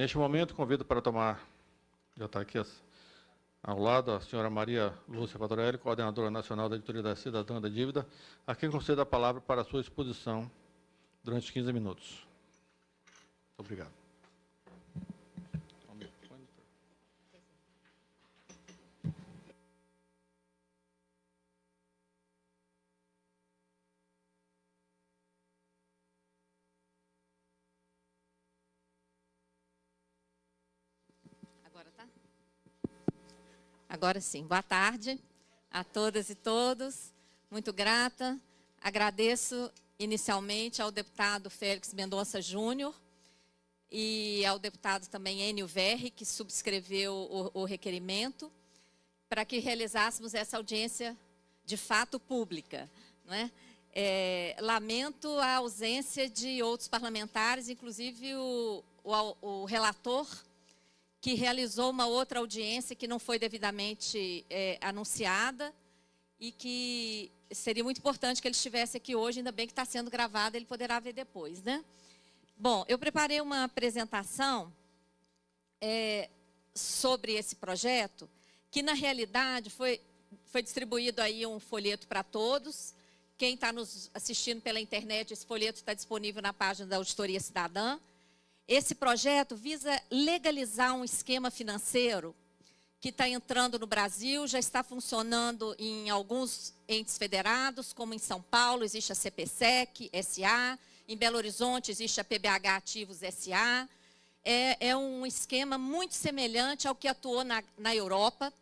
Neste momento, convido para tomar, já está aqui ao lado, a senhora Maria Lúcia Patorelli, coordenadora nacional da Editoria da Cidadã da Dívida, a quem concedo a palavra para a sua exposição durante 15 minutos. Muito obrigado. Agora tá? Agora sim. Boa tarde a todas e todos. Muito grata. Agradeço inicialmente ao deputado Félix Mendonça Júnior e ao deputado também Enio Verri, que subscreveu o requerimento, para que realizássemos essa audiência de fato pública, não é? Lamento a ausência de outros parlamentares, inclusive o relator, que realizou uma outra audiência que não foi devidamente anunciada e que seria muito importante que ele estivesse aqui hoje, ainda bem que está sendo gravado, ele poderá ver depois, né? Bom, eu preparei uma apresentação sobre esse projeto, que na realidade foi distribuído aí um folheto para todos. Quem está nos assistindo pela internet, esse folheto está disponível na página da Auditoria Cidadã. Esse projeto visa legalizar um esquema financeiro que está entrando no Brasil, já está funcionando em alguns entes federados, como em São Paulo existe a CPSEC SA, em Belo Horizonte existe a PBH Ativos SA. É um esquema muito semelhante ao que atuou na Europa,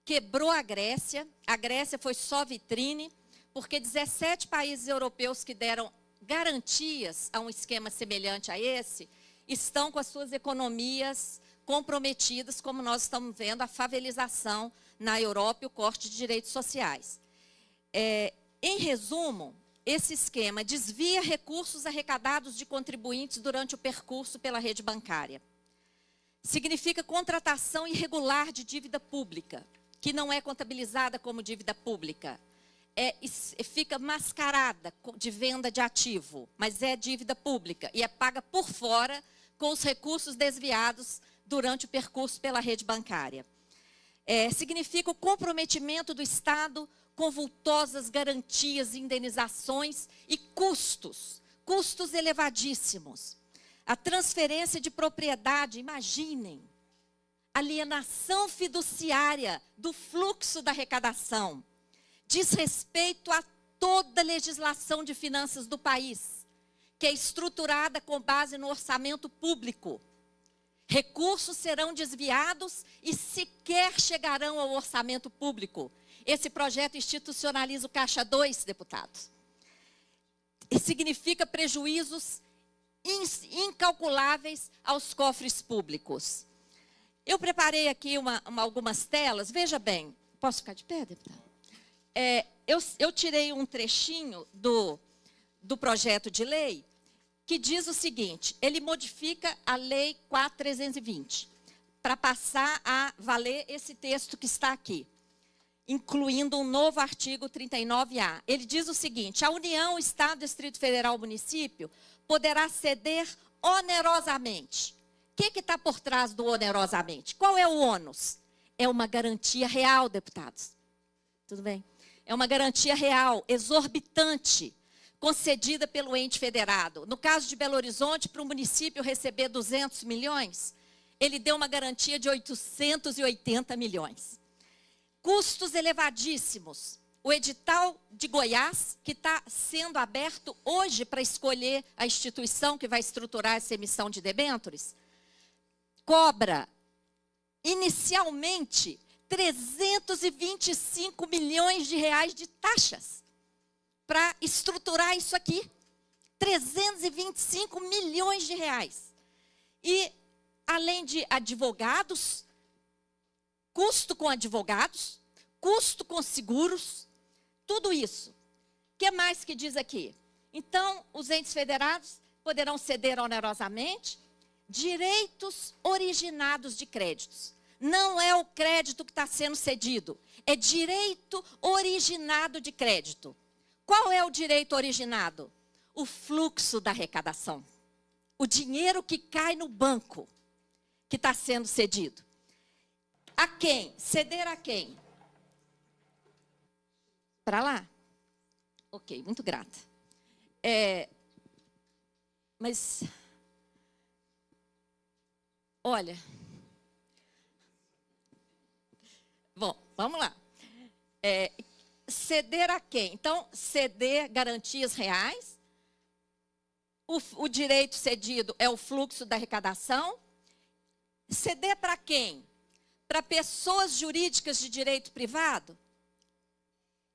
quebrou a Grécia foi só vitrine, porque 17 países europeus que deram garantias a um esquema semelhante a esse, estão com as suas economias comprometidas, como nós estamos vendo, a favelização na Europa e o corte de direitos sociais. Em resumo, esse esquema desvia recursos arrecadados de contribuintes durante o percurso pela rede bancária. Significa contratação irregular de dívida pública, que não é contabilizada como dívida pública. Fica mascarada de venda de ativo, mas é dívida pública e é paga por fora com os recursos desviados durante o percurso pela rede bancária. Significa o comprometimento do Estado com vultosas garantias, indenizações e custos elevadíssimos. A transferência de propriedade, imaginem, alienação fiduciária do fluxo da arrecadação, diz respeito a toda a legislação de finanças do país, que é estruturada com base no orçamento público. Recursos serão desviados e sequer chegarão ao orçamento público. Esse projeto institucionaliza o Caixa 2, deputados. E significa prejuízos incalculáveis aos cofres públicos. Eu preparei aqui algumas telas. Veja bem. Posso ficar de pé, deputado? Eu tirei um trechinho do projeto de lei, que diz o seguinte: ele modifica a Lei 4.320, para passar a valer esse texto que está aqui, incluindo um novo artigo 39A. Ele diz o seguinte: a União, Estado, Distrito Federal, Município, poderá ceder onerosamente. O que está por trás do onerosamente? Qual é o ônus? É uma garantia real, deputados. Tudo bem? É uma garantia real, exorbitante, concedida pelo ente federado. No caso de Belo Horizonte, para o município receber 200 milhões, ele deu uma garantia de 880 milhões. Custos elevadíssimos. O edital de Goiás, que está sendo aberto hoje para escolher a instituição que vai estruturar essa emissão de debêntures, cobra inicialmente 325 milhões de reais de taxas para estruturar isso aqui. 325 milhões de reais. E, além de advogados, custo com advogados, custo com seguros, tudo isso. O que mais que diz aqui? Então, os entes federados poderão ceder onerosamente direitos originados de créditos. Não é o crédito que está sendo cedido, é direito originado de crédito. Qual é o direito originado? O fluxo da arrecadação. O dinheiro que cai no banco. que está sendo cedido. A quem? Ceder a quem? Para lá? Ok, muito grata. Mas, olha, bom, vamos lá. Ceder a quem? Então, ceder garantias reais. O direito cedido é o fluxo da arrecadação. Ceder para quem? Para pessoas jurídicas de direito privado?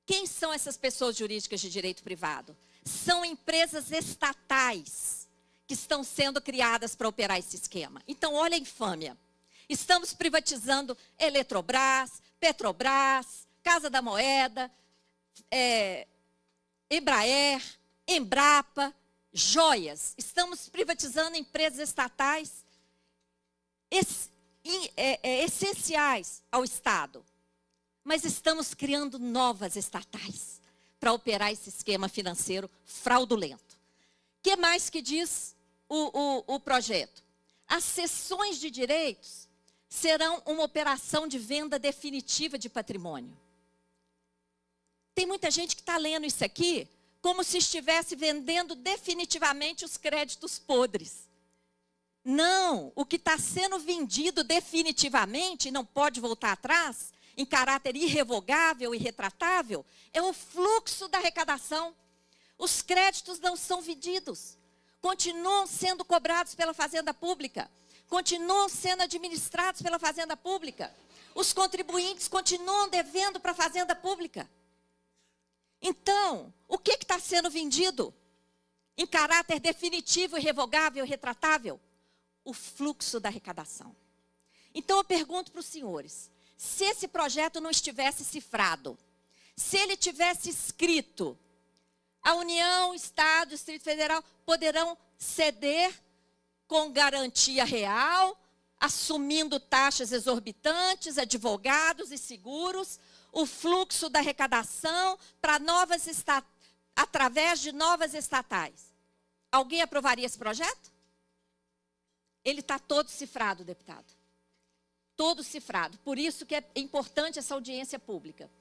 Quem são essas pessoas jurídicas de direito privado? São empresas estatais que estão sendo criadas para operar esse esquema. Então, olha a infâmia. Estamos privatizando Eletrobras, Petrobras, Casa da Moeda, Embraer, Embrapa, joias. Estamos privatizando empresas estatais essenciais ao Estado. Mas estamos criando novas estatais para operar esse esquema financeiro fraudulento. O que mais que diz o projeto? As cessões de direitos serão uma operação de venda definitiva de patrimônio. Tem muita gente que está lendo isso aqui como se estivesse vendendo definitivamente os créditos podres. Não, o que está sendo vendido definitivamente, e não pode voltar atrás, em caráter irrevogável e retratável, é o fluxo da arrecadação. Os créditos não são vendidos, continuam sendo cobrados pela Fazenda Pública, continuam sendo administrados pela Fazenda Pública, os contribuintes continuam devendo para a Fazenda Pública. Então, o que está sendo vendido em caráter definitivo, irrevogável e retratável? O fluxo da arrecadação. Então, eu pergunto para os senhores, se esse projeto não estivesse cifrado, se ele tivesse escrito, a União, Estado, Distrito Federal poderão ceder com garantia real, assumindo taxas exorbitantes, advogados e seguros, o fluxo da arrecadação para através de novas estatais. Alguém aprovaria esse projeto? Ele está todo cifrado, deputado. Todo cifrado. Por isso que é importante essa audiência pública.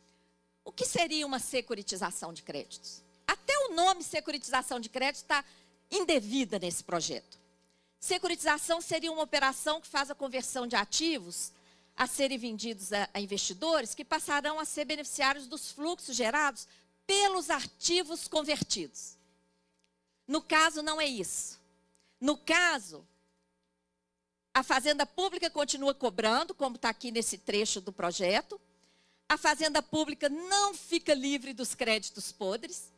O que seria uma securitização de créditos? Até o nome securitização de créditos está indevida nesse projeto. Securitização seria uma operação que faz a conversão de ativos a serem vendidos a investidores que passarão a ser beneficiários dos fluxos gerados pelos ativos convertidos. No caso, não é isso. No caso, a Fazenda Pública continua cobrando, como está aqui nesse trecho do projeto. A Fazenda Pública não fica livre dos créditos podres.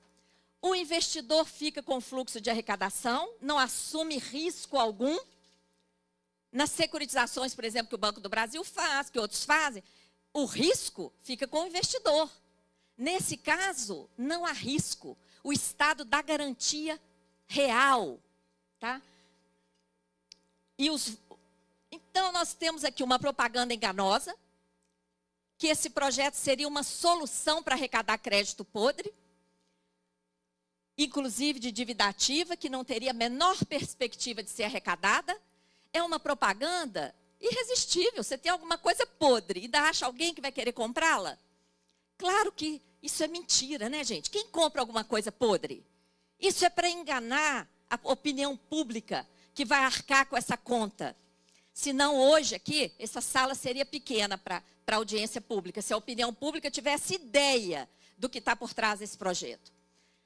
O investidor fica com fluxo de arrecadação, não assume risco algum. Nas securitizações, por exemplo, que o Banco do Brasil faz, que outros fazem, o risco fica com o investidor. Nesse caso, não há risco. O Estado dá garantia real. Tá? Então, nós temos aqui uma propaganda enganosa, que esse projeto seria uma solução para arrecadar crédito podre, inclusive de dívida ativa, que não teria a menor perspectiva de ser arrecadada. É uma propaganda irresistível. Você tem alguma coisa podre e ainda acha alguém que vai querer comprá-la? Claro que isso é mentira, né, gente? Quem compra alguma coisa podre? Isso é para enganar a opinião pública que vai arcar com essa conta. Senão, hoje aqui, essa sala seria pequena para a audiência pública, se a opinião pública tivesse ideia do que está por trás desse projeto.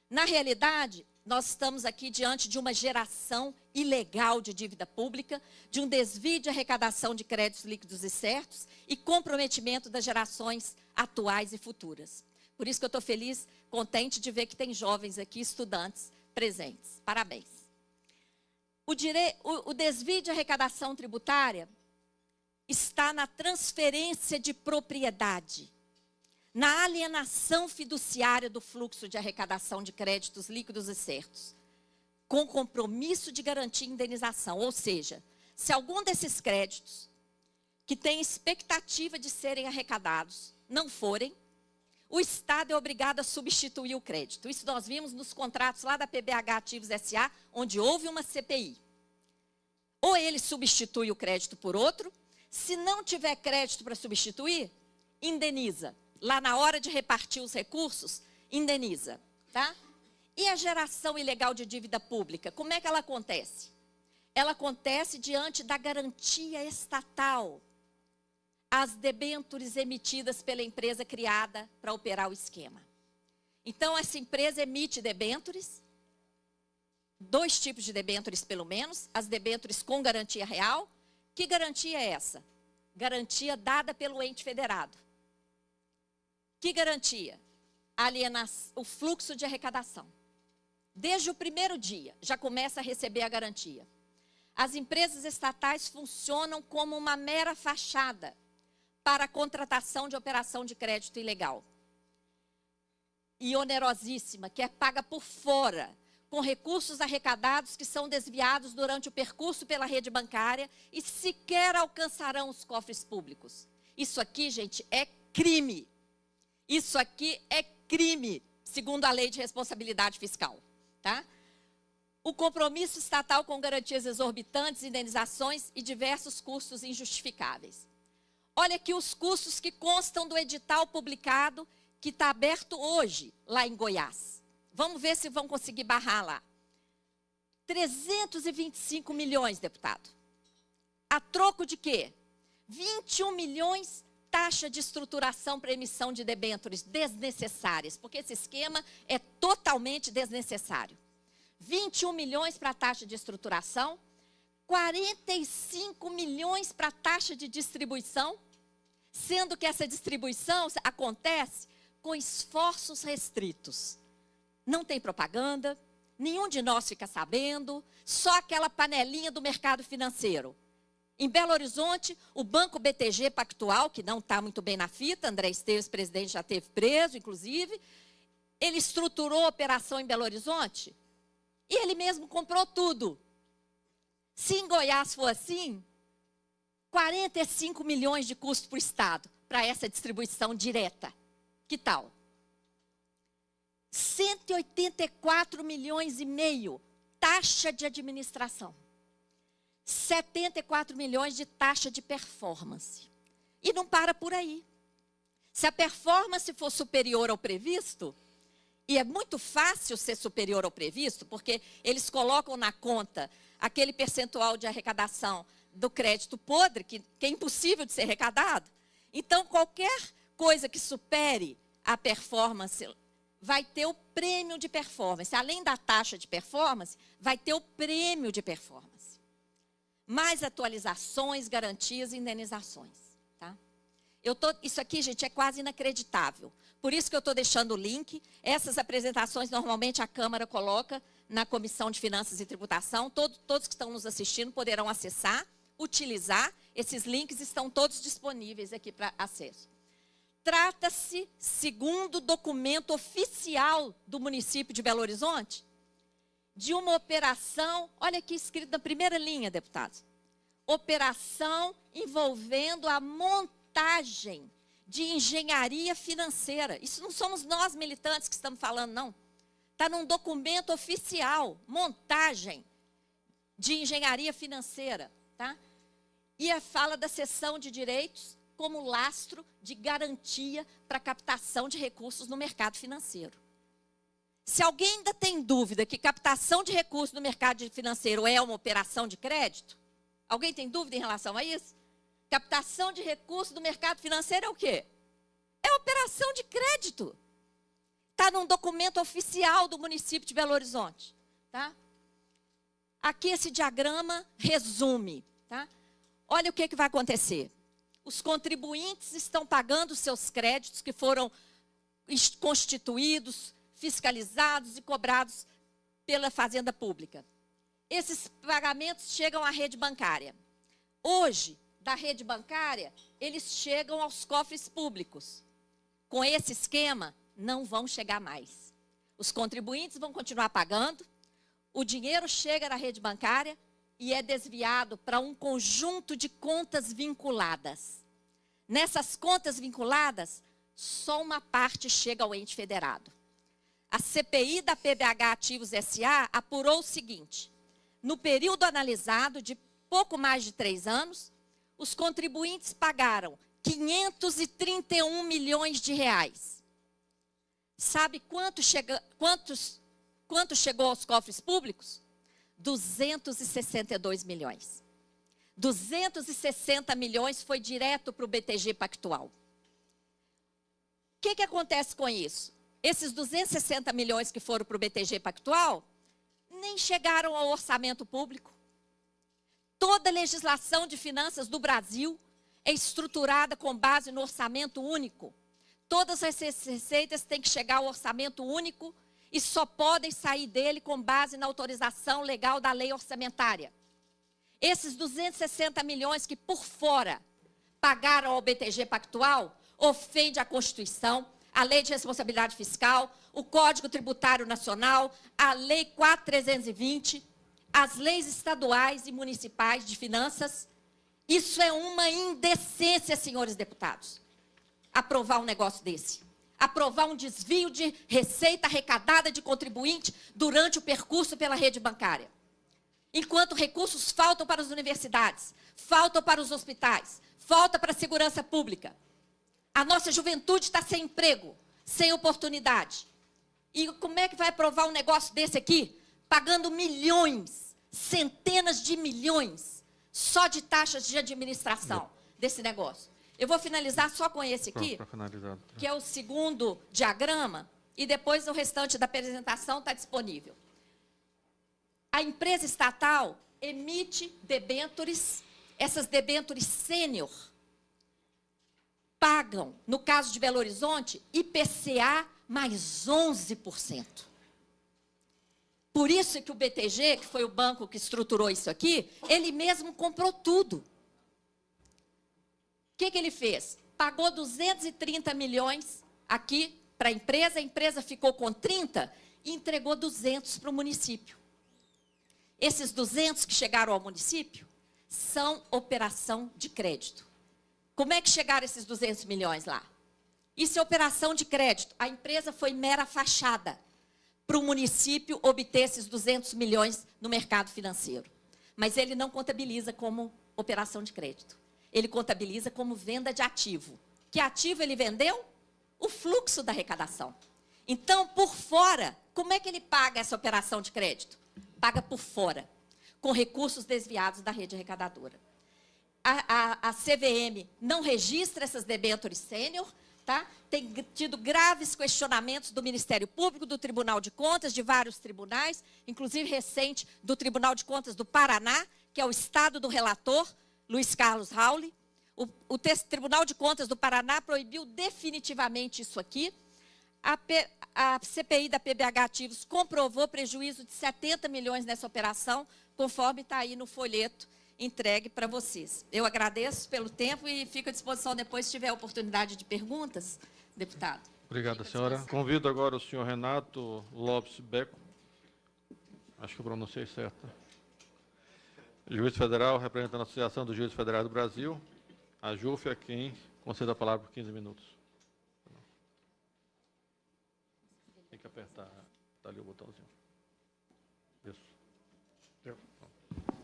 Na realidade, nós estamos aqui diante de uma geração ilegal de dívida pública, de um desvio de arrecadação de créditos líquidos e certos e comprometimento das gerações atuais e futuras. Por isso que eu estou feliz, contente de ver que tem jovens aqui, estudantes presentes. Parabéns. O desvio de arrecadação tributária está na transferência de propriedade, na alienação fiduciária do fluxo de arrecadação de créditos líquidos e certos, com compromisso de garantia e indenização. Ou seja, se algum desses créditos, que tem expectativa de serem arrecadados, não forem, o Estado é obrigado a substituir o crédito. Isso nós vimos nos contratos lá da PBH Ativos S.A., onde houve uma CPI. Ou ele substitui o crédito por outro. Se não tiver crédito para substituir, indeniza. Lá na hora de repartir os recursos, indeniza, tá? E a geração ilegal de dívida pública, como é que ela acontece? Ela acontece diante da garantia estatal, as debêntures emitidas pela empresa criada para operar o esquema. Então, essa empresa emite debêntures, 2 tipos de debêntures pelo menos, as debêntures com garantia real. Que garantia é essa? Garantia dada pelo ente federado. Que garantia? O fluxo de arrecadação. Desde o primeiro dia, já começa a receber a garantia. As empresas estatais funcionam como uma mera fachada para a contratação de operação de crédito ilegal. E onerosíssima, que é paga por fora, com recursos arrecadados que são desviados durante o percurso pela rede bancária e sequer alcançarão os cofres públicos. Isso aqui, gente, é crime. Isso aqui é crime, segundo a Lei de Responsabilidade Fiscal, tá? O compromisso estatal com garantias exorbitantes, indenizações e diversos custos injustificáveis. Olha aqui os custos que constam do edital publicado, que está aberto hoje, lá em Goiás. Vamos ver se vão conseguir barrar lá. 325 milhões, deputado. A troco de quê? 21 milhões, taxa de estruturação para emissão de debêntures desnecessárias, porque esse esquema é totalmente desnecessário. 21 milhões para a taxa de estruturação, 45 milhões para a taxa de distribuição, sendo que essa distribuição acontece com esforços restritos. Não tem propaganda, nenhum de nós fica sabendo, só aquela panelinha do mercado financeiro. Em Belo Horizonte, o Banco BTG Pactual, que não está muito bem na fita, André Esteves, presidente, já esteve preso, inclusive, ele estruturou a operação em Belo Horizonte e ele mesmo comprou tudo. Se em Goiás for assim, 45 milhões de custo para o Estado, para essa distribuição direta. Que tal? 184 milhões e meio, taxa de administração. 74 milhões de taxa de performance. E não para por aí. Se a performance for superior ao previsto, e é muito fácil ser superior ao previsto, porque eles colocam na conta aquele percentual de arrecadação do crédito podre, que é impossível de ser arrecadado. Então, qualquer coisa que supere a performance vai ter o prêmio de performance. Além da taxa de performance, vai ter o prêmio de performance. Mais atualizações, garantias e indenizações. Tá? Isso aqui, gente, é quase inacreditável. Por isso que eu estou deixando o link. Essas apresentações, normalmente, a Câmara coloca na Comissão de Finanças e Tributação. Todos que estão nos assistindo poderão acessar, utilizar. Esses links estão todos disponíveis aqui para acesso. Trata-se, segundo documento oficial do município de Belo Horizonte, de uma operação, olha aqui escrito na primeira linha, deputados, operação envolvendo a montagem de engenharia financeira. Isso não somos nós militantes que estamos falando, não. Está num documento oficial, montagem de engenharia financeira, tá? E a fala da cessão de direitos como lastro de garantia para a captação de recursos no mercado financeiro. Se alguém ainda tem dúvida que captação de recursos no mercado financeiro é uma operação de crédito, alguém tem dúvida em relação a isso? Captação de recursos do mercado financeiro é o quê? É operação de crédito. Está num documento oficial do município de Belo Horizonte. Tá? Aqui esse diagrama resume. Tá? Olha o que vai acontecer. Os contribuintes estão pagando seus créditos que foram constituídos, fiscalizados e cobrados pela Fazenda Pública. Esses pagamentos chegam à rede bancária. Hoje, da rede bancária, eles chegam aos cofres públicos. Com esse esquema, não vão chegar mais. Os contribuintes vão continuar pagando, o dinheiro chega na rede bancária e é desviado para um conjunto de contas vinculadas. Nessas contas vinculadas, só uma parte chega ao ente federado. A CPI da PBH Ativos S.A. apurou o seguinte: no período analisado, de pouco mais de 3 anos, os contribuintes pagaram 531 milhões de reais. Sabe quanto chegou aos cofres públicos? 262 milhões. 260 milhões foi direto para o BTG Pactual. O que acontece com isso? Esses 260 milhões que foram para o BTG Pactual nem chegaram ao orçamento público. Toda a legislação de finanças do Brasil é estruturada com base no orçamento único. Todas as receitas têm que chegar ao orçamento único e só podem sair dele com base na autorização legal da lei orçamentária. Esses 260 milhões que por fora pagaram ao BTG Pactual ofende a Constituição, a Lei de Responsabilidade Fiscal, o Código Tributário Nacional, a Lei 4.320, as leis estaduais e municipais de finanças. Isso é uma indecência, senhores deputados, aprovar um negócio desse. Aprovar um desvio de receita arrecadada de contribuinte durante o percurso pela rede bancária. Enquanto recursos faltam para as universidades, faltam para os hospitais, falta para a segurança pública. A nossa juventude está sem emprego, sem oportunidade. E como é que vai aprovar um negócio desse aqui? Pagando milhões, centenas de milhões, só de taxas de administração desse negócio. Eu vou finalizar só com esse aqui, que é o segundo diagrama, e depois o restante da apresentação está disponível. A empresa estatal emite debêntures, essas debêntures sênior pagam, no caso de Belo Horizonte, IPCA mais 11%. Por isso que o BTG, que foi o banco que estruturou isso aqui, ele mesmo comprou tudo. O que ele fez? Pagou 230 milhões aqui para a empresa ficou com 30 e entregou 200 para o município. Esses 200 que chegaram ao município são operação de crédito. Como é que chegaram esses 200 milhões lá? Isso é operação de crédito. A empresa foi mera fachada para o município obter esses 200 milhões no mercado financeiro. Mas ele não contabiliza como operação de crédito. Ele contabiliza como venda de ativo. Que ativo ele vendeu? O fluxo da arrecadação. Então, por fora, como é que ele paga essa operação de crédito? Paga por fora, com recursos desviados da rede arrecadadora. A CVM não registra essas debêntures sênior, tá? Tem tido graves questionamentos do Ministério Público, do Tribunal de Contas, de vários tribunais, inclusive recente do Tribunal de Contas do Paraná, que é o estado do relator, Luiz Carlos Rauli. O Tribunal de Contas do Paraná proibiu definitivamente isso aqui. A CPI da PBH Ativos comprovou prejuízo de 70 milhões nessa operação, conforme está aí no folheto entregue para vocês. Eu agradeço pelo tempo e fico à disposição depois, se tiver oportunidade de perguntas, deputado. Obrigada, senhora. Convido agora o senhor Renato Lopes Beco. Acho que eu pronunciei certo. Juiz federal, representando a Associação dos Juízes Federais do Brasil. A JUF é quem concede a palavra por 15 minutos. Tem que apertar, está ali o botãozinho. Isso.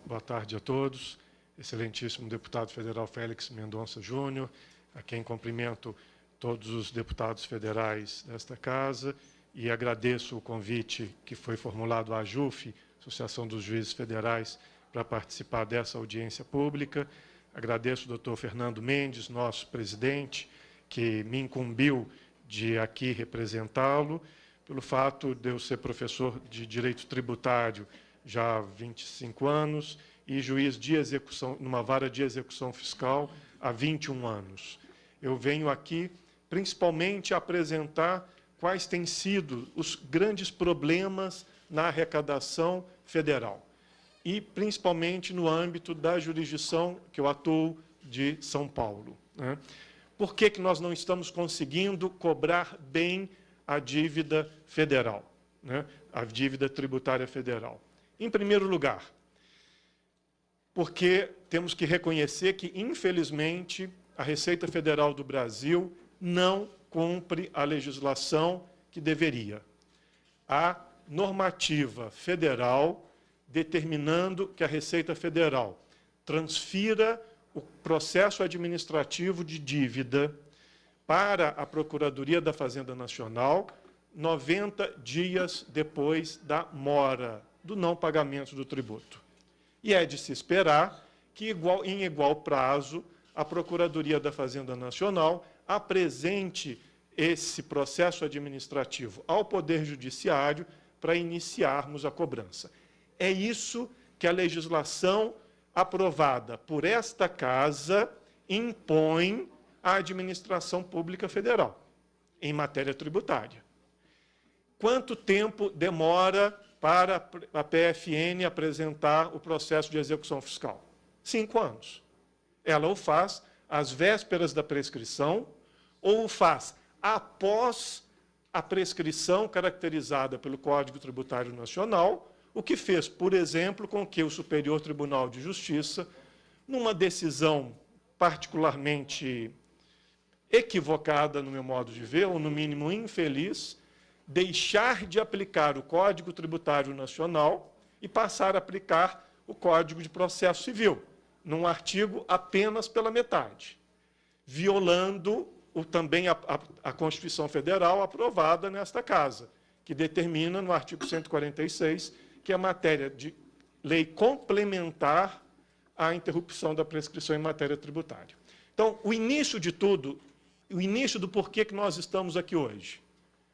Boa tarde a todos. Excelentíssimo deputado federal Félix Mendonça Júnior, a quem cumprimento todos os deputados federais desta casa e agradeço o convite que foi formulado à AJUF, Associação dos Juízes Federais, para participar dessa audiência pública. Agradeço ao doutor Fernando Mendes, nosso presidente, que me incumbiu de aqui representá-lo, pelo fato de eu ser professor de Direito Tributário já há 25 anos e juiz de execução, numa vara de execução fiscal há 21 anos. Eu venho aqui principalmente apresentar quais têm sido os grandes problemas na arrecadação federal e principalmente no âmbito da jurisdição que eu atuo de São Paulo, né? Por que nós não estamos conseguindo cobrar bem a dívida federal, né? A dívida tributária federal? Em primeiro lugar, porque temos que reconhecer que, infelizmente, a Receita Federal do Brasil não cumpre a legislação que deveria. A normativa federal determinando que a Receita Federal transfira o processo administrativo de dívida para a Procuradoria da Fazenda Nacional 90 dias depois da mora, do não pagamento do tributo. E é de se esperar que, em igual prazo, a Procuradoria da Fazenda Nacional apresente esse processo administrativo ao Poder Judiciário para iniciarmos a cobrança. É isso que a legislação aprovada por esta Casa impõe à administração pública federal em matéria tributária. Quanto tempo demora para a PFN apresentar o processo de execução fiscal? 5 anos. Ela o faz às vésperas da prescrição ou o faz após a prescrição caracterizada pelo Código Tributário Nacional, o que fez, por exemplo, com que o Superior Tribunal de Justiça, numa decisão particularmente equivocada, no meu modo de ver, ou no mínimo infeliz, deixar de aplicar o Código Tributário Nacional e passar a aplicar o Código de Processo Civil, num artigo apenas pela metade, violando também a Constituição Federal aprovada nesta Casa, que determina, no artigo 146, que é matéria de lei complementar à interrupção da prescrição em matéria tributária. Então, o início de tudo, o início do porquê que nós estamos aqui hoje,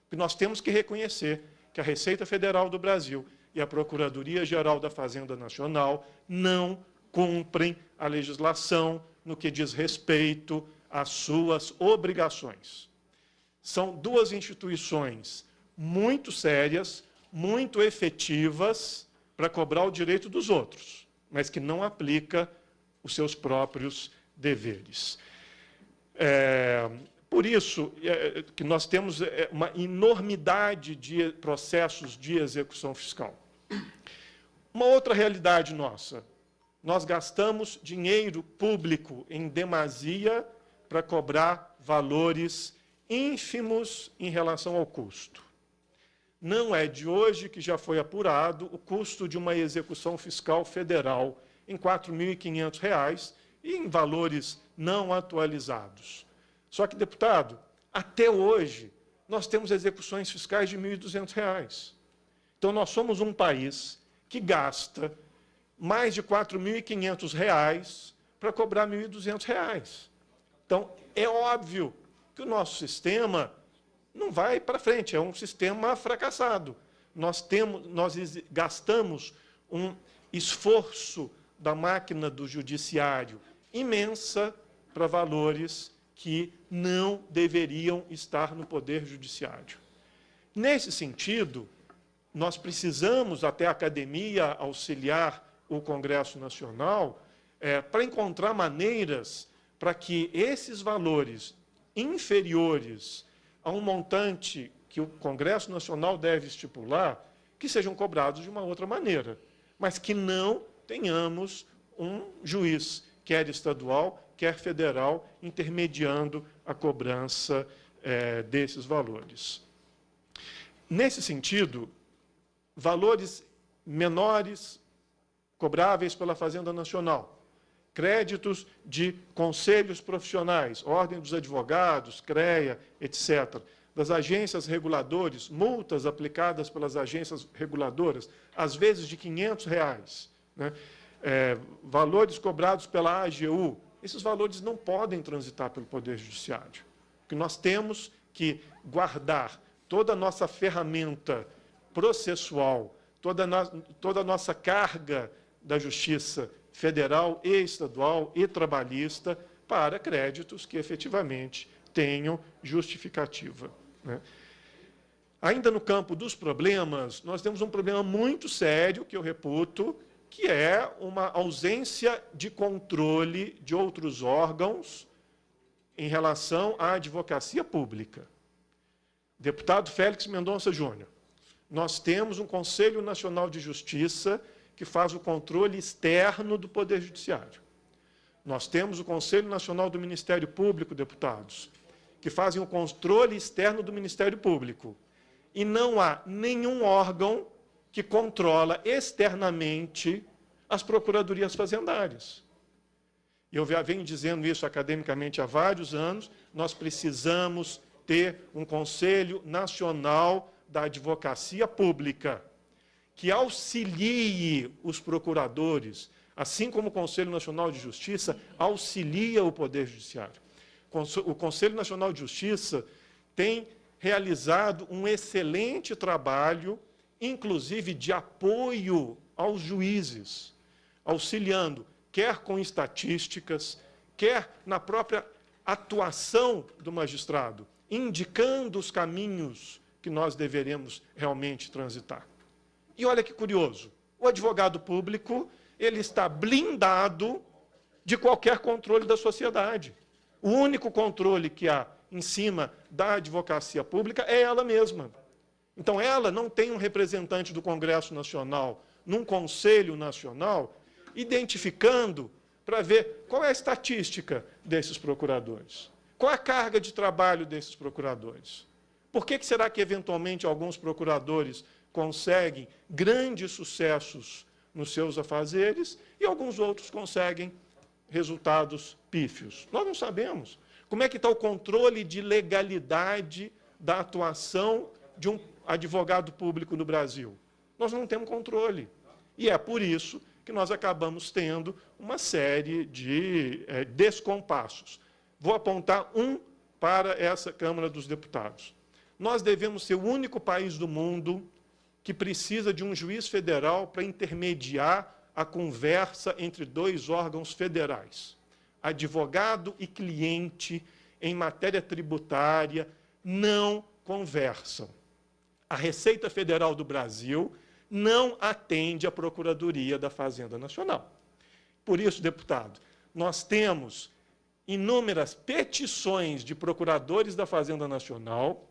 que nós temos que reconhecer que a Receita Federal do Brasil e a Procuradoria-Geral da Fazenda Nacional não cumprem a legislação no que diz respeito às suas obrigações. São duas instituições muito sérias, muito efetivas para cobrar o direito dos outros, mas que não aplica os seus próprios deveres. Por isso que nós temos uma enormidade de processos de execução fiscal. Uma outra realidade nossa, nós gastamos dinheiro público em demasia para cobrar valores ínfimos em relação ao custo. Não é de hoje que já foi apurado o custo de uma execução fiscal federal em R$ 4.500 e em valores não atualizados. Só que, deputado, até hoje, nós temos execuções fiscais de R$ 1.200. Então, nós somos um país que gasta mais de R$ 4.500 para cobrar R$ 1.200. Então, é óbvio que o nosso sistema não vai para frente, é um sistema fracassado. Nós gastamos um esforço da máquina do judiciário imensa para valores que não deveriam estar no Poder Judiciário. Nesse sentido, nós precisamos, até a academia, auxiliar o Congresso Nacional para encontrar maneiras para que esses valores inferiores a um montante que o Congresso Nacional deve estipular, que sejam cobrados de uma outra maneira, mas que não tenhamos um juiz, quer estadual, quer federal, intermediando a cobrança desses valores. Nesse sentido, valores menores cobráveis pela Fazenda Nacional, créditos de conselhos profissionais, Ordem dos Advogados, CREA, etc., das agências reguladoras, multas aplicadas pelas agências reguladoras, às vezes de R$ 500, né? Valores cobrados pela AGU, esses valores não podem transitar pelo Poder Judiciário, porque nós temos que guardar toda a nossa ferramenta processual, toda a nossa carga da Justiça federal e estadual e trabalhista para créditos que efetivamente tenham justificativa, né? Ainda no campo dos problemas, nós temos um problema muito sério, que eu reputo, que é uma ausência de controle de outros órgãos em relação à advocacia pública. Deputado Félix Mendonça Júnior, nós temos um Conselho Nacional de Justiça que faz o controle externo do Poder Judiciário. Nós temos o Conselho Nacional do Ministério Público, deputados, que fazem o controle externo do Ministério Público. E não há nenhum órgão que controla externamente as procuradorias fazendárias. e eu já venho dizendo isso academicamente há vários anos, nós precisamos ter um Conselho Nacional da Advocacia Pública, que auxilie os procuradores, assim como o Conselho Nacional de Justiça auxilia o Poder Judiciário. O Conselho Nacional de Justiça tem realizado um excelente trabalho, inclusive de apoio aos juízes, auxiliando, quer com estatísticas, quer na própria atuação do magistrado, indicando os caminhos que nós deveremos realmente transitar. E olha que curioso, o advogado público, ele está blindado de qualquer controle da sociedade. O único controle que há em cima da advocacia pública é ela mesma. Então, ela não tem um representante do Congresso Nacional num Conselho Nacional identificando para ver qual é a estatística desses procuradores, qual é a carga de trabalho desses procuradores. Por que será que, eventualmente, alguns procuradores conseguem grandes sucessos nos seus afazeres e alguns outros conseguem resultados pífios? Nós não sabemos. Como é que está o controle de legalidade da atuação de um advogado público no Brasil? Nós não temos controle. E é por isso que nós acabamos tendo uma série de descompassos. Vou apontar um para essa Câmara dos Deputados. Nós devemos ser o único país do mundo que precisa de um juiz federal para intermediar a conversa entre dois órgãos federais. Advogado e cliente, em matéria tributária, não conversam. A Receita Federal do Brasil não atende à Procuradoria da Fazenda Nacional. Por isso, deputado, nós temos inúmeras petições de procuradores da Fazenda Nacional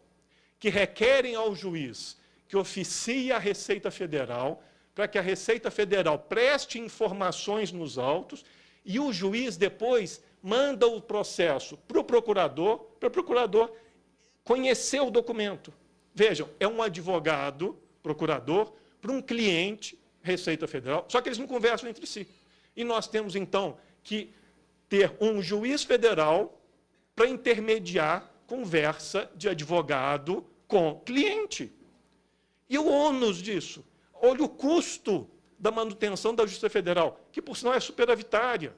que requerem ao juiz que oficie a Receita Federal para que a Receita Federal preste informações nos autos e o juiz depois manda o processo para o procurador conhecer o documento. Vejam, é um advogado, procurador, para um cliente, Receita Federal, só que eles não conversam entre si. E nós temos, então, que ter um juiz federal para intermediar conversa de advogado com cliente. E o ônus disso? Olha o custo da manutenção da Justiça Federal, que, por sinal, é superavitária.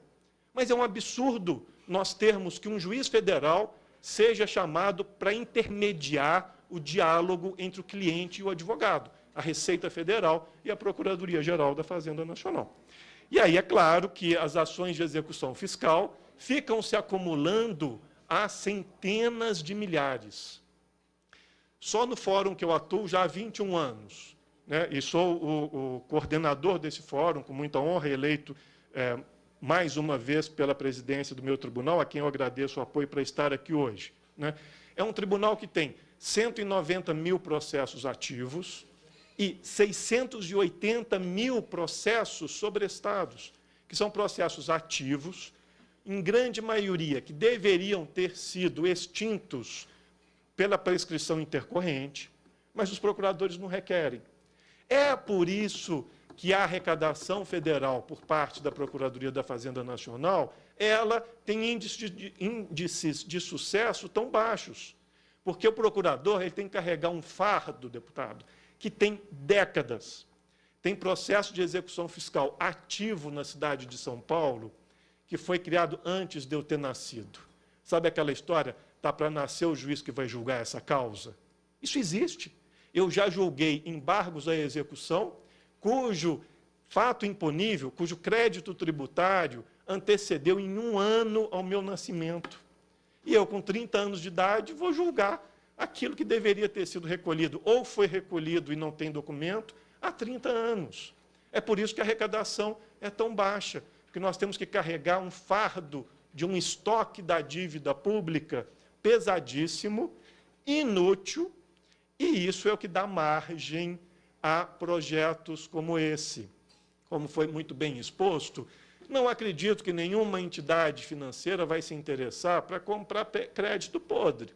Mas é um absurdo nós termos que um juiz federal seja chamado para intermediar o diálogo entre o cliente e o advogado, a Receita Federal e a Procuradoria-Geral da Fazenda Nacional. E aí é claro que as ações de execução fiscal ficam se acumulando a centenas de milhares. Só no fórum que eu atuo já há 21 anos, né, e sou o coordenador desse fórum, com muita honra, eleito mais uma vez pela presidência do meu tribunal, a quem eu agradeço o apoio para estar aqui hoje. Né. É um tribunal que tem 190 mil processos ativos e 680 mil processos sobrestados, que são processos ativos, em grande maioria, que deveriam ter sido extintos pela prescrição intercorrente, mas os procuradores não requerem. É por isso que a arrecadação federal por parte da Procuradoria da Fazenda Nacional, ela tem índices de sucesso tão baixos, porque o procurador ele tem que carregar um fardo, deputado, que tem décadas. Tem processo de execução fiscal ativo na cidade de São Paulo, que foi criado antes de eu ter nascido. Sabe aquela história? Está para nascer o juiz que vai julgar essa causa? Isso existe. Eu já julguei embargos à execução, cujo fato imponível, cujo crédito tributário antecedeu em 1 ano ao meu nascimento. E eu, com 30 anos de idade, vou julgar aquilo que deveria ter sido recolhido, ou foi recolhido e não tem documento, há 30 anos. É por isso que a arrecadação é tão baixa, porque nós temos que carregar um fardo de um estoque da dívida pública pesadíssimo, inútil, e isso é o que dá margem a projetos como esse. Como foi muito bem exposto, não acredito que nenhuma entidade financeira vai se interessar para comprar crédito podre.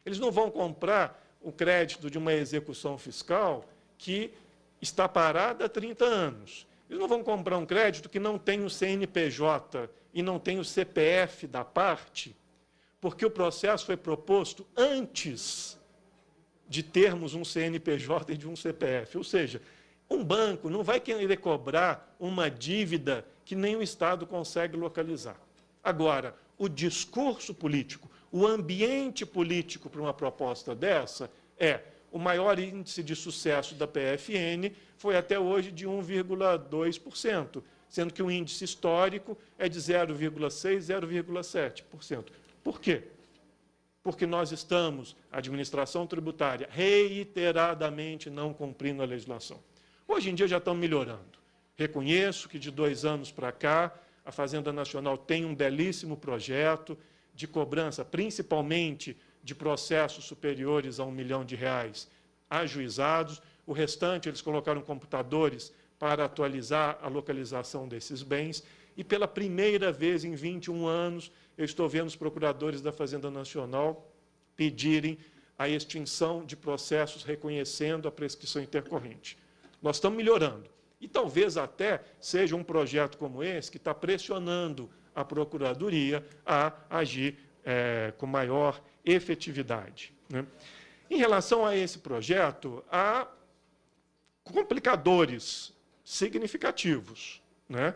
Eles não vão comprar o crédito de uma execução fiscal que está parada há 30 anos. Eles não vão comprar um crédito que não tem o CNPJ e não tem o CPF da parte, porque o processo foi proposto antes de termos um CNPJ e de um CPF. Ou seja, um banco não vai querer cobrar uma dívida que nem o Estado consegue localizar. Agora, o discurso político, o ambiente político para uma proposta dessa é: o maior índice de sucesso da PFN foi até hoje de 1,2%, sendo que o índice histórico é de 0,6%, 0,7%. Por quê? Porque nós estamos, a administração tributária, reiteradamente não cumprindo a legislação. Hoje em dia já estão melhorando. Reconheço que de 2 anos para cá, a Fazenda Nacional tem um belíssimo projeto de cobrança, principalmente de processos superiores a R$ 1 milhão ajuizados. O restante, eles colocaram computadores para atualizar a localização desses bens. E pela primeira vez em 21 anos, eu estou vendo os procuradores da Fazenda Nacional pedirem a extinção de processos reconhecendo a prescrição intercorrente. Nós estamos melhorando. E talvez até seja um projeto como esse que está pressionando a Procuradoria a agir com maior efetividade, né? Em relação a esse projeto, há complicadores significativos, né?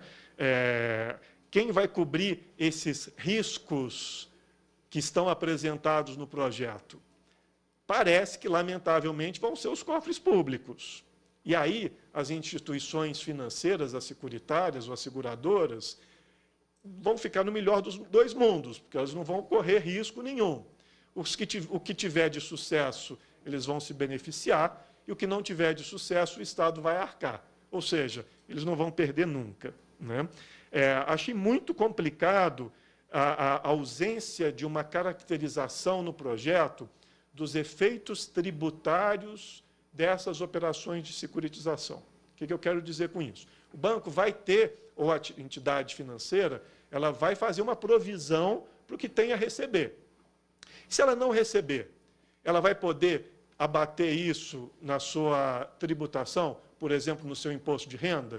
Quem vai cobrir esses riscos que estão apresentados no projeto? Parece que, lamentavelmente, vão ser os cofres públicos. E aí, as instituições financeiras, as securitárias ou as seguradoras, vão ficar no melhor dos 2 mundos, porque elas não vão correr risco nenhum. O que tiver de sucesso, eles vão se beneficiar, e o que não tiver de sucesso, o Estado vai arcar. Ou seja, eles não vão perder nunca, né? Achei muito complicado a ausência de uma caracterização no projeto dos efeitos tributários dessas operações de securitização. O que eu quero dizer com isso? O banco vai ter, ou a entidade financeira, ela vai fazer uma provisão para o que tem a receber. Se ela não receber, ela vai poder abater isso na sua tributação, por exemplo, no seu imposto de renda,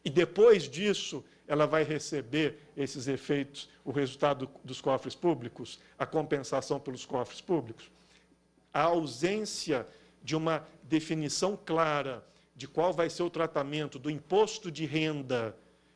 e depois disso ela vai receber esses efeitos, o resultado dos cofres públicos, a compensação pelos cofres públicos. A ausência de uma definição clara de qual vai ser o tratamento do imposto de renda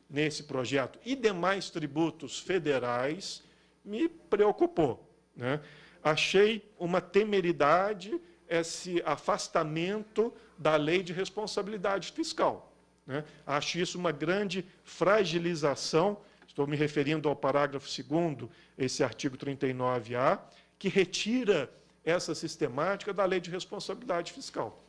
nesse projeto e demais tributos federais me preocupou, né? Achei uma temeridade esse afastamento da lei de responsabilidade fiscal, né? Acho isso uma grande fragilização. Estou me referindo ao parágrafo 2º, esse artigo 39A, que retira essa sistemática da lei de responsabilidade fiscal.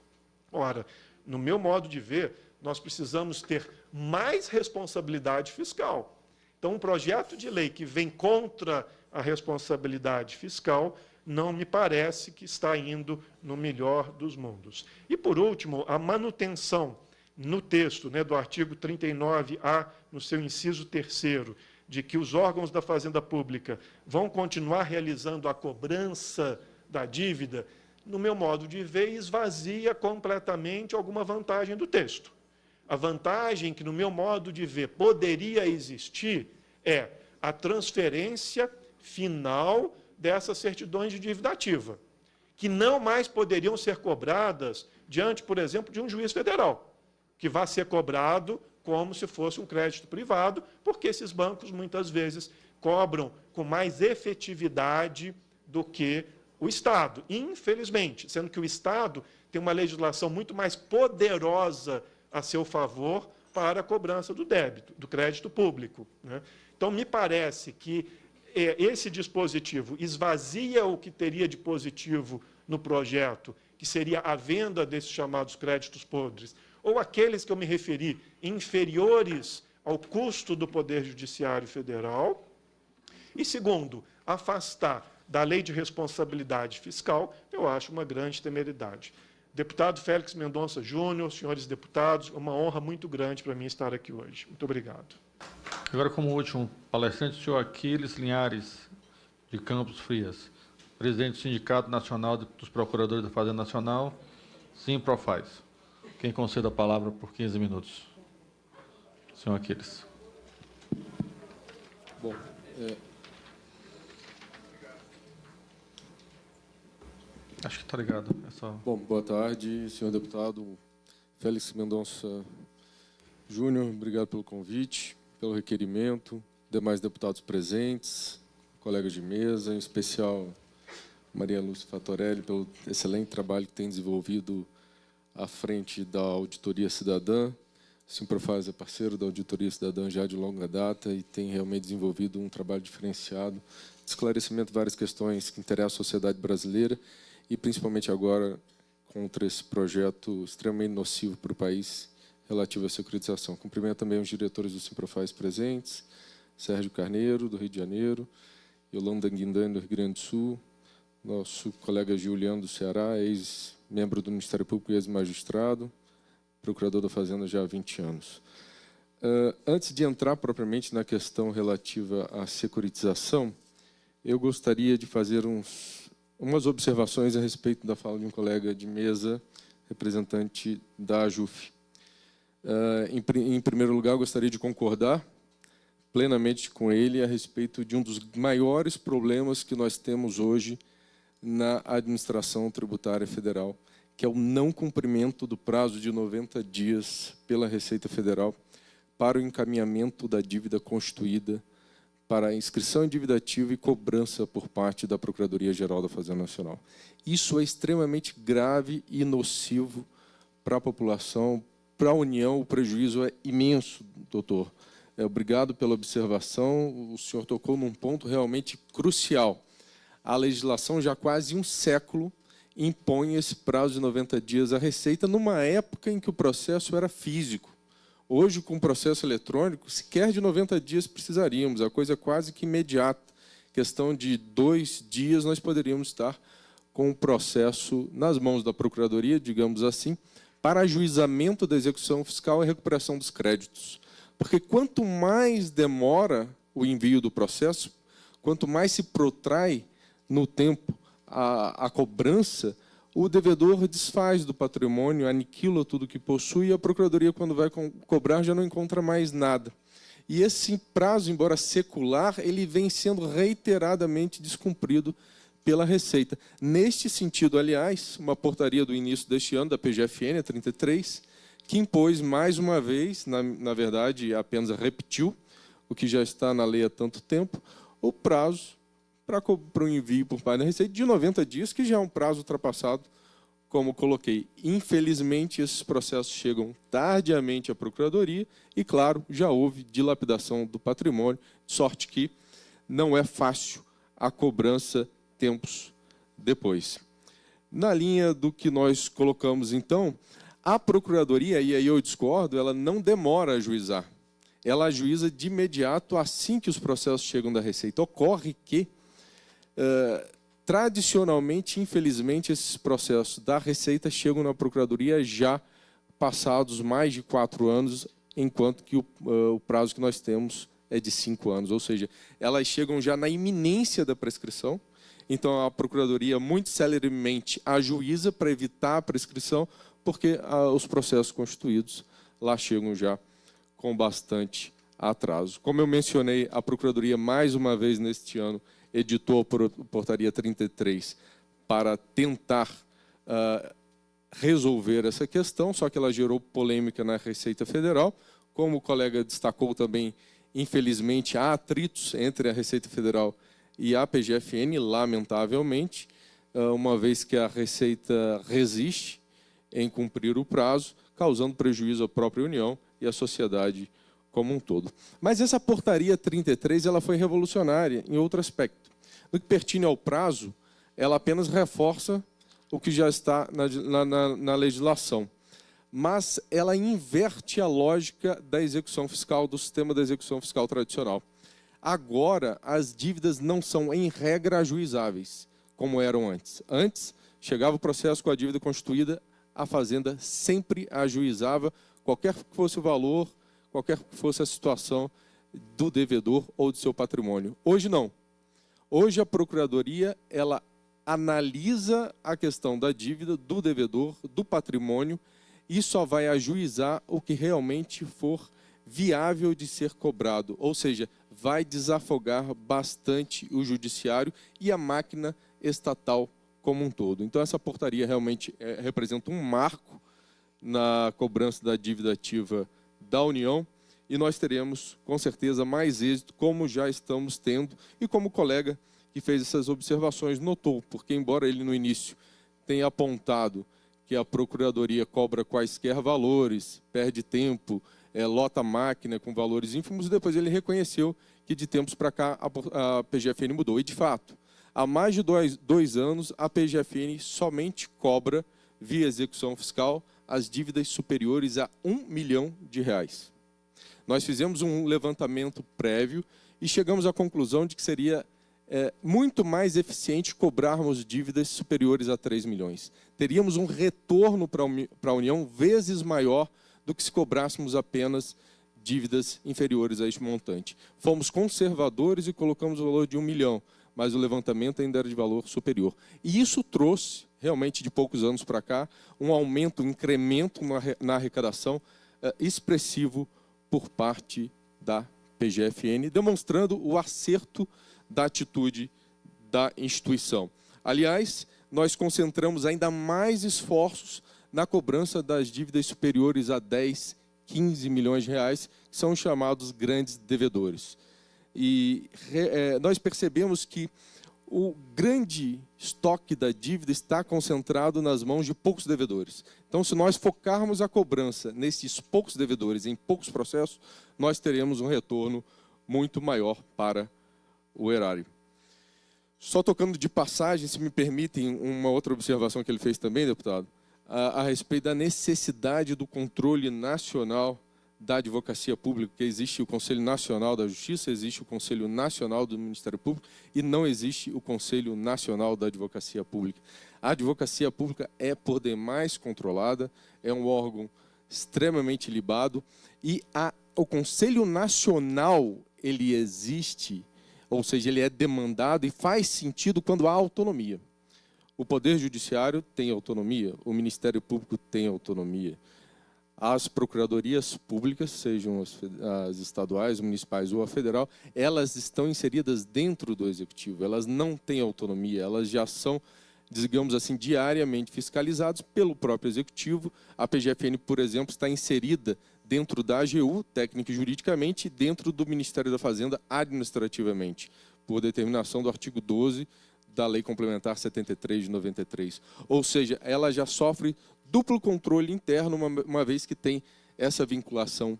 Ora, no meu modo de ver, nós precisamos ter mais responsabilidade fiscal. Então, um projeto de lei que vem contra a responsabilidade fiscal não me parece que está indo no melhor dos mundos. E, por último, a manutenção no texto, né, do artigo 39A, no seu inciso 3º, de que os órgãos da Fazenda Pública vão continuar realizando a cobrança da dívida, no meu modo de ver, esvazia completamente alguma vantagem do texto. A vantagem que, no meu modo de ver, poderia existir é a transferência final dessas certidões de dívida ativa, que não mais poderiam ser cobradas diante, por exemplo, de um juiz federal, que vai ser cobrado como se fosse um crédito privado, porque esses bancos, muitas vezes, cobram com mais efetividade do que o Estado, infelizmente, sendo que o Estado tem uma legislação muito mais poderosa a seu favor para a cobrança do débito, do crédito público, né? Então, me parece que esse dispositivo esvazia o que teria de positivo no projeto, que seria a venda desses chamados créditos podres, ou aqueles que eu me referi, inferiores ao custo do Poder Judiciário Federal. E, segundo, afastar da lei de responsabilidade fiscal, eu acho uma grande temeridade. Deputado Félix Mendonça Júnior, senhores deputados, é uma honra muito grande para mim estar aqui hoje. Muito obrigado. Agora, como último palestrante, o senhor Aquiles Linhares, de Campos Frias, presidente do Sindicato Nacional dos Procuradores da Fazenda Nacional, Simprofaz. Quem concede a palavra por 15 minutos. Senhor Aquiles. Bom, Acho que está ligado. É só... Bom, boa tarde, senhor deputado Félix Mendonça Júnior. Obrigado pelo convite, pelo requerimento, demais deputados presentes, colegas de mesa, em especial Maria Lúcia Fatorelli, pelo excelente trabalho que tem desenvolvido à frente da Auditoria Cidadã. O Simprofaz é parceiro da Auditoria Cidadã já de longa data e tem realmente desenvolvido um trabalho diferenciado de esclarecimento de várias questões que interessam a sociedade brasileira e, principalmente agora, contra esse projeto extremamente nocivo para o país relativo à securitização. Cumprimento também os diretores do Simprofaz presentes, Sérgio Carneiro, do Rio de Janeiro, Yolanda Guindani, do Rio Grande do Sul, nosso colega Juliano, do Ceará, ex-membro do Ministério Público e ex-magistrado, procurador da Fazenda já há 20 anos. Antes de entrar propriamente na questão relativa à securitização, eu gostaria de fazer umas observações a respeito da fala de um colega de mesa, representante da AJUF. Em primeiro lugar, eu gostaria de concordar plenamente com ele a respeito de um dos maiores problemas que nós temos hoje na administração tributária federal, que é o não cumprimento do prazo de 90 dias pela Receita Federal para o encaminhamento da dívida constituída para a inscrição em dívida ativa e cobrança por parte da Procuradoria-Geral da Fazenda Nacional. Isso é extremamente grave e nocivo para a população, para a União. O prejuízo é imenso, doutor. Obrigado pela observação. O senhor tocou num ponto realmente crucial. A legislação, já há quase um século, impõe esse prazo de 90 dias à Receita, numa época em que o processo era físico. Hoje, com o processo eletrônico, sequer de 90 dias precisaríamos, a coisa é quase que imediata. Questão de 2 dias, nós poderíamos estar com o processo nas mãos da Procuradoria, digamos assim, para ajuizamento da execução fiscal e recuperação dos créditos. Porque quanto mais demora o envio do processo, quanto mais se protrai no tempo a cobrança, o devedor desfaz do patrimônio, aniquila tudo que possui e a Procuradoria, quando vai cobrar, já não encontra mais nada. E esse prazo, embora secular, ele vem sendo reiteradamente descumprido pela Receita. Neste sentido, aliás, uma portaria do início deste ano, da PGFN, a 33, que impôs mais uma vez, na verdade, apenas repetiu o que já está na lei há tanto tempo, o prazo para o envio por parte da Receita de 90 dias, que já é um prazo ultrapassado, como coloquei. Infelizmente, esses processos chegam tardiamente à Procuradoria e, claro, já houve dilapidação do patrimônio, de sorte que não é fácil a cobrança tempos depois. Na linha do que nós colocamos, então, a Procuradoria, e aí eu discordo, ela não demora a ajuizar. Ela ajuiza de imediato assim que os processos chegam da Receita. Ocorre que, tradicionalmente, infelizmente, esses processos da Receita chegam na Procuradoria já passados mais de 4 anos, enquanto que o prazo que nós temos é de 5 anos. Ou seja, elas chegam já na iminência da prescrição. Então, a Procuradoria, muito celeremente, ajuiza para evitar a prescrição, porque os processos constituídos lá chegam já com bastante atraso. Como eu mencionei, a Procuradoria, mais uma vez neste ano, editou a portaria 33 para tentar resolver essa questão, só que ela gerou polêmica na Receita Federal. Como o colega destacou também, infelizmente, há atritos entre a Receita Federal e a PGFN, lamentavelmente, uma vez que a Receita resiste em cumprir o prazo, causando prejuízo à própria União e à sociedade como um todo. Mas essa portaria 33 ela foi revolucionária em outro aspecto. No que pertine ao prazo, ela apenas reforça o que já está na legislação. Mas ela inverte a lógica da execução fiscal, do sistema da execução fiscal tradicional. Agora, as dívidas não são, em regra, ajuizáveis, como eram antes. Antes, chegava o processo com a dívida constituída, a Fazenda sempre ajuizava, qualquer que fosse o valor, qualquer que fosse a situação do devedor ou do seu patrimônio. Hoje não. Hoje a Procuradoria ela analisa a questão da dívida, do devedor, do patrimônio e só vai ajuizar o que realmente for viável de ser cobrado, ou seja, vai desafogar bastante o judiciário e a máquina estatal como um todo. Então, essa portaria realmente representa um marco na cobrança da dívida ativa da União, e nós teremos, com certeza, mais êxito, como já estamos tendo, e como o colega que fez essas observações notou, porque embora ele no início tenha apontado que a Procuradoria cobra quaisquer valores, perde tempo, lota a máquina com valores ínfimos, depois ele reconheceu que de tempos para cá a PGFN mudou. E, de fato, há mais de dois anos, a PGFN somente cobra, via execução fiscal, as dívidas superiores a R$1 milhão. Nós fizemos um levantamento prévio e chegamos à conclusão de que seria muito mais eficiente cobrarmos dívidas superiores a 3 milhões. Teríamos um retorno para a União vezes maior do que se cobrássemos apenas dívidas inferiores a este montante. Fomos conservadores e colocamos o valor de 1 milhão, mas o levantamento ainda era de valor superior. E isso trouxe, realmente de poucos anos para cá, um aumento, um incremento na arrecadação expressivo por parte da PGFN, demonstrando o acerto da atitude da instituição. Aliás, nós concentramos ainda mais esforços na cobrança das dívidas superiores a 10, 15 milhões de reais, que são os chamados grandes devedores. E nós percebemos que o grande estoque da dívida está concentrado nas mãos de poucos devedores. Então, se nós focarmos a cobrança nesses poucos devedores, em poucos processos, nós teremos um retorno muito maior para o erário. Só tocando de passagem, se me permitem, uma outra observação que ele fez também, deputado, a respeito da necessidade do controle nacional da advocacia pública, porque existe o Conselho Nacional da Justiça, existe o Conselho Nacional do Ministério Público e não existe o Conselho Nacional da Advocacia Pública. A advocacia pública é por demais controlada, é um órgão extremamente libado e o Conselho Nacional, ele existe, ou seja, ele é demandado e faz sentido quando há autonomia. O Poder Judiciário tem autonomia, o Ministério Público tem autonomia. As procuradorias públicas, sejam as estaduais, municipais ou a federal, elas estão inseridas dentro do Executivo, elas não têm autonomia, elas já são, digamos assim, diariamente fiscalizadas pelo próprio Executivo. A PGFN, por exemplo, está inserida dentro da AGU, técnica e juridicamente, e dentro do Ministério da Fazenda, administrativamente, por determinação do artigo 12 da Lei Complementar 73 de 93. Ou seja, ela já sofre duplo controle interno, uma vez que tem essa vinculação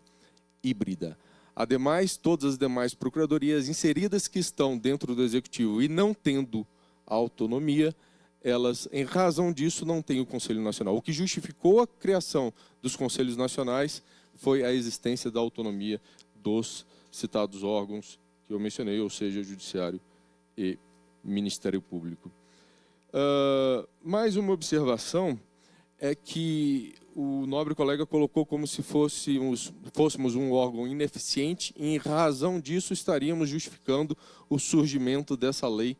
híbrida. Ademais, todas as demais procuradorias inseridas que estão dentro do Executivo e não tendo autonomia, elas, em razão disso, não têm o Conselho Nacional. O que justificou a criação dos Conselhos Nacionais foi a existência da autonomia dos citados órgãos que eu mencionei, ou seja, Judiciário e Ministério Público. Mais uma observação é que o nobre colega colocou como se fôssemos um órgão ineficiente e, em razão disso, estaríamos justificando o surgimento dessa lei,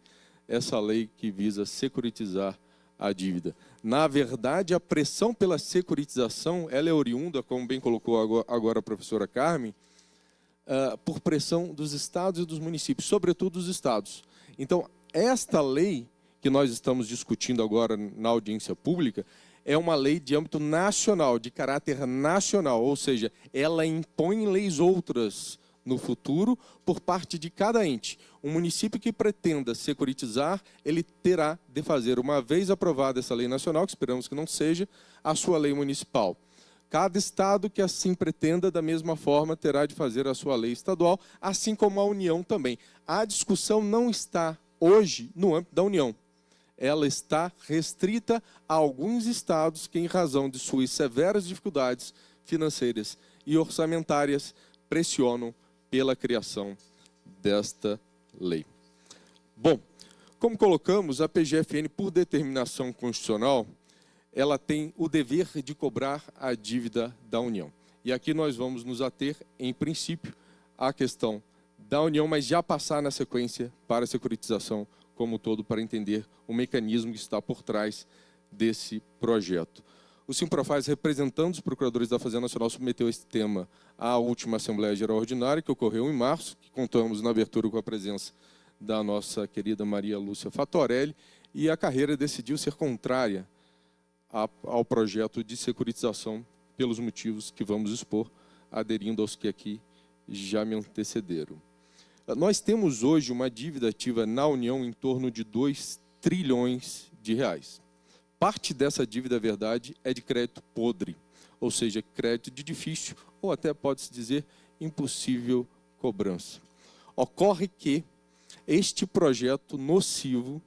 essa lei que visa securitizar a dívida. Na verdade, a pressão pela securitização, ela é oriunda, como bem colocou agora a professora Carmen, por pressão dos estados e dos municípios, sobretudo dos estados. Então, esta lei que nós estamos discutindo agora na audiência pública é uma lei de âmbito nacional, de caráter nacional, ou seja, ela impõe leis outras no futuro por parte de cada ente. Um município que pretenda securitizar, ele terá de fazer, uma vez aprovada essa lei nacional, que esperamos que não seja, a sua lei municipal. Cada estado que assim pretenda, da mesma forma, terá de fazer a sua lei estadual, assim como a União também. A discussão não está hoje no âmbito da União. Ela está restrita a alguns estados que, em razão de suas severas dificuldades financeiras e orçamentárias, pressionam pela criação desta lei. Bom, como colocamos, a PGFN, por determinação constitucional, ela tem o dever de cobrar a dívida da União. E aqui nós vamos nos ater, em princípio, à questão da União, mas já passar na sequência para a securitização como um todo, para entender o mecanismo que está por trás desse projeto. o Simprofaz, representando os procuradores da Fazenda Nacional, submeteu esse tema à última Assembleia Geral Ordinária, que ocorreu em março, que contamos na abertura com a presença da nossa querida Maria Lúcia Fatorelli, e a carreira decidiu ser contrária ao projeto de securitização, pelos motivos que vamos expor, aderindo aos que aqui já me antecederam. Nós temos hoje uma dívida ativa na União em torno de 2 trilhões de reais. Parte dessa dívida, verdade, é de crédito podre, ou seja, crédito de difícil, ou até pode-se dizer, impossível cobrança. Ocorre que este projeto nocivo,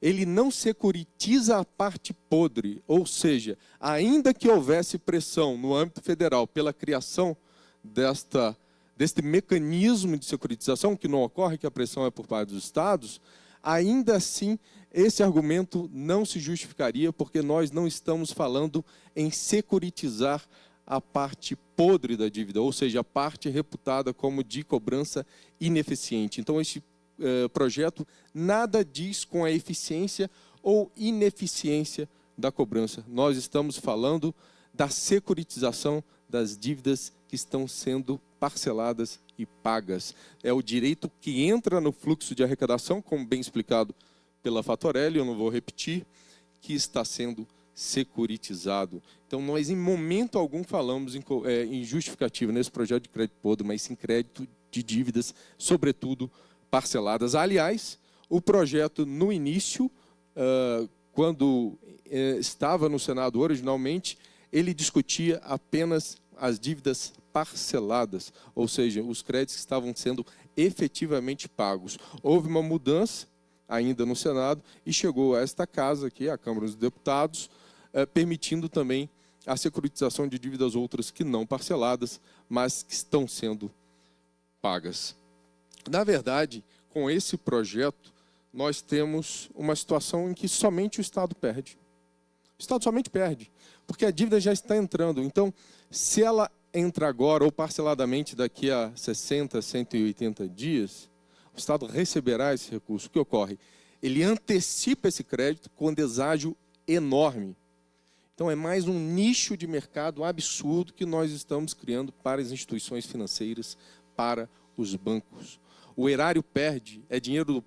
ele não securitiza a parte podre, ou seja, ainda que houvesse pressão no âmbito federal pela criação deste mecanismo de securitização, que não ocorre, que a pressão é por parte dos estados, ainda assim esse argumento não se justificaria, porque nós não estamos falando em securitizar a parte podre da dívida, ou seja, a parte reputada como de cobrança ineficiente. Então, este projeto nada diz com a eficiência ou ineficiência da cobrança. Nós estamos falando da securitização das dívidas que estão sendo parceladas e pagas. É o direito que entra no fluxo de arrecadação, como bem explicado pela Fatorelli, eu não vou repetir, que está sendo securitizado. Então, nós em momento algum falamos em justificativa nesse projeto de crédito podre, mas sim crédito de dívidas, sobretudo parceladas. Aliás, o projeto no início, quando estava no Senado originalmente, ele discutia apenas as dívidas parceladas, ou seja, os créditos que estavam sendo efetivamente pagos. Houve uma mudança ainda no Senado e chegou a esta casa aqui, a Câmara dos Deputados, permitindo também a securitização de dívidas outras que não parceladas, mas que estão sendo pagas. Na verdade, com esse projeto, nós temos uma situação em que somente o Estado perde. O Estado somente perde, porque a dívida já está entrando. Então, se ela entra agora ou parceladamente daqui a 60, 180 dias, o Estado receberá esse recurso. O que ocorre? Ele antecipa esse crédito com deságio enorme. Então, é mais um nicho de mercado absurdo que nós estamos criando para as instituições financeiras, para os bancos. O erário perde, é dinheiro do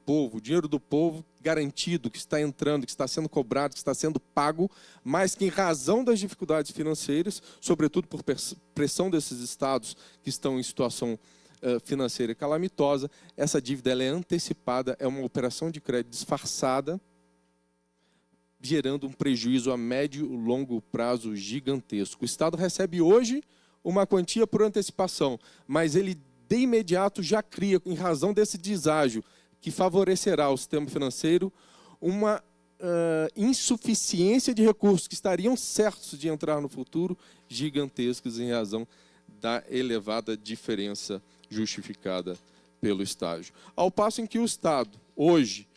povo garantido, que está entrando, que está sendo cobrado, que está sendo pago, mas que em razão das dificuldades financeiras, sobretudo por pressão desses estados que estão em situação financeira calamitosa, essa dívida ela é antecipada, é uma operação de crédito disfarçada, gerando um prejuízo a médio e longo prazo gigantesco. O Estado recebe hoje uma quantia por antecipação, mas ele de imediato já cria, em razão desse deságio, que favorecerá o sistema financeiro, uma insuficiência de recursos que estariam certos de entrar no futuro, gigantescos em razão da elevada diferença justificada pelo estágio. Ao passo em que o Estado, hoje,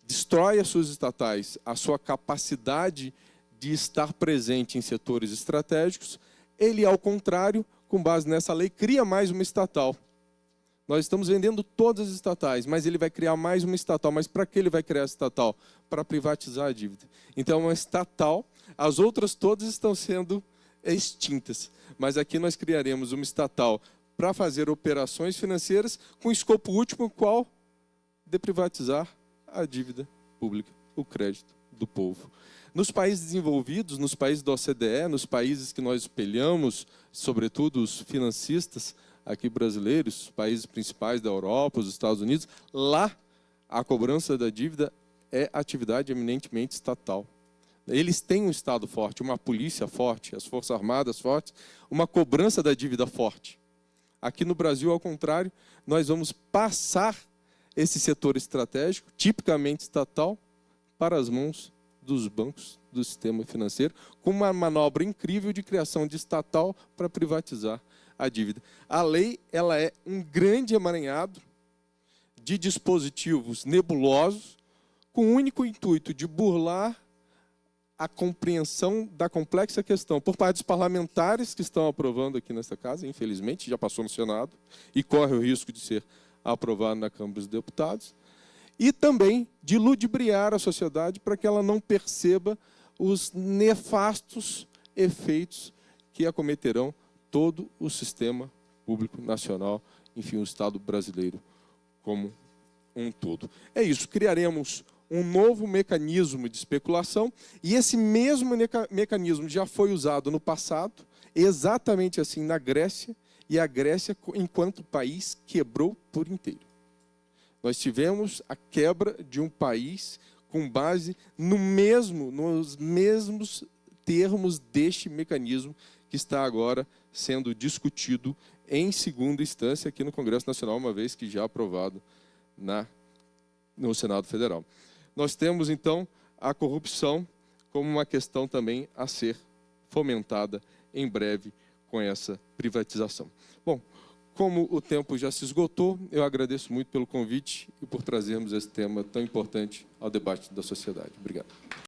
destrói as suas estatais, a sua capacidade de estar presente em setores estratégicos, ele, ao contrário, com base nessa lei, cria mais uma estatal. Nós estamos vendendo todas as estatais, mas ele vai criar mais uma estatal. Mas para que ele vai criar essa estatal? Para privatizar a dívida. Então, uma estatal, as outras todas estão sendo extintas. Mas aqui nós criaremos uma estatal para fazer operações financeiras com escopo último, qual? De privatizar a dívida pública, o crédito do povo. Nos países desenvolvidos, nos países da OCDE, nos países que nós espelhamos, sobretudo os financistas aqui brasileiros, países principais da Europa, os Estados Unidos, lá a cobrança da dívida é atividade eminentemente estatal. Eles têm um Estado forte, uma polícia forte, as Forças Armadas fortes, uma cobrança da dívida forte. Aqui no Brasil, ao contrário, nós vamos passar esse setor estratégico, tipicamente estatal, para as mãos dos bancos do sistema financeiro, com uma manobra incrível de criação de estatal para privatizar a dívida. A lei ela é um grande emaranhado de dispositivos nebulosos, com o único intuito de burlar a compreensão da complexa questão por parte dos parlamentares que estão aprovando aqui nesta casa, infelizmente, já passou no Senado, e corre o risco de ser aprovado na Câmara dos Deputados, e também de ludibriar a sociedade para que ela não perceba os nefastos efeitos que acometerão todo o sistema público nacional, enfim, o Estado brasileiro como um todo. É isso, criaremos um novo mecanismo de especulação, e esse mesmo mecanismo já foi usado no passado, exatamente assim na Grécia, e a Grécia, enquanto país, quebrou por inteiro. Nós tivemos a quebra de um país com base nos mesmos termos deste mecanismo que está agora sendo discutido em segunda instância aqui no Congresso Nacional, uma vez que já aprovado no Senado Federal. Nós temos, então, a corrupção como uma questão também a ser fomentada em breve com essa privatização. Bom, como o tempo já se esgotou, eu agradeço muito pelo convite e por trazermos esse tema tão importante ao debate da sociedade. Obrigado.